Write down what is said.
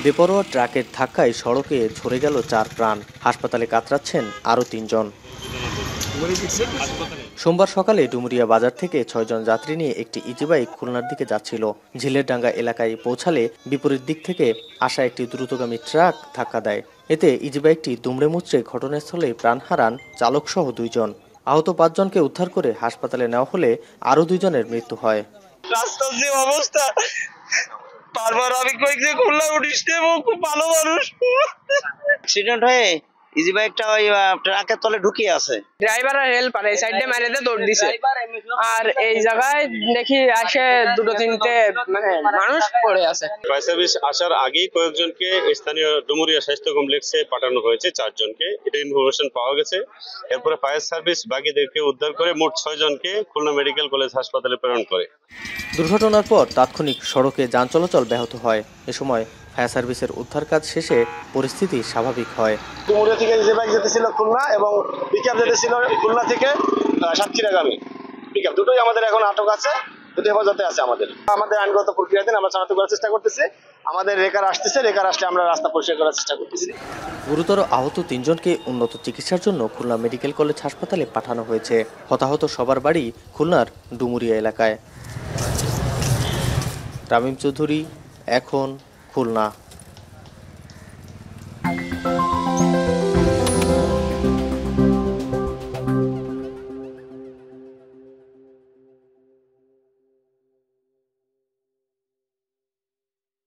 বেপরোয়া ট্রাকের ধাক্কায় সড়কে ঝরে গেল 4 প্রাণ। হাসপাতালে কাতরাচ্ছেন আরও 3 জন। সোমবার সকালে ডুমুরিয়া বাজার থেকে 6 জন যাত্রী নিয়ে একটি ইজিবাইক খুলনার দিকে যাচ্ছিল। ঝিলেরডাঙ্গা এলাকায় পৌঁছালে বিপরীত দিক থেকে আসা একটি দ্রুতগামী ট্রাক ধাক্কা দেয়। এতে ইজিবাইকটি দুমড়ে মুচড়ে ঘটনাস্থলে প্রাণ হারান চালকসহ 2 জন। আহত 5 জনকে উদ্ধার করে হাসপাতালে নেওয়া হলে আরও 2 জনের মৃত্যু হয়। রাস্তার যে অবস্থা, বারবার আমি কয়েক যে খুলনা উঠিস খুব ভালো মানুষ। অ্যাক্সিডেন্ট হয়ে ইজি বাইকটা ওই ট্রাকের তলে ঢুকিয়ে আছে। ড্রাইভার আর হেল্পার এই সাইডে মারিতে দৌড় দিছে, আর এই জায়গায় দেখি আসে দুটো তিনটে মানুষ পড়ে আছে। ফায়ার সার্ভিস আসার আগেই কয়েকজনকে স্থানীয় ডুমুরিয়া স্বাস্থ্য কমপ্লেক্সে পাঠানো হয়েছে, 4 জনকে। এটা ইনফরমেশন পাওয়া গেছে। এরপরে ফায়ার সার্ভিস বাকিদেরকে উদ্ধার করে মোট 6 জনকে খুলনা মেডিকেল কলেজ হাসপাতালে প্রেরণ করে। দুর্ঘটনার পর তাৎক্ষণিক সড়কে যান চলাচল ব্যাহত হয়। এ সময় ফায়ার সার্ভিসের উদ্ধার কাজ শেষে পরিস্থিতি স্বাভাবিক হয়। ডুমুরিয়া থেকে যে বাইক যেতেছিল খুলনা এবং পিকআপ যেতেছিল খুলনা থেকে সাতক্ষীরাগামী পিকআপ, দুটোই আমাদের এখন আটক আছে, দুটো হেফাজতে আছে। আমাদের আইনগত প্রক্রিয়াতে আমরা চালাতে করার চেষ্টা করতেছি। আমাদের রেকার আসতেছে, রেকার আসলে আমরা রাস্তা পরিষ্কার করার চেষ্টা করতেছি। গুরুতর আহত 3 জনকে উন্নত চিকিৎসার জন্য খুলনা মেডিকেল কলেজ হাসপাতালে পাঠানো হয়েছে। হতাহত সবার বাড়ি খুলনার ডুমুরিয়া এলাকায়। রামিম চৌধুরী, এখন, খুলনা।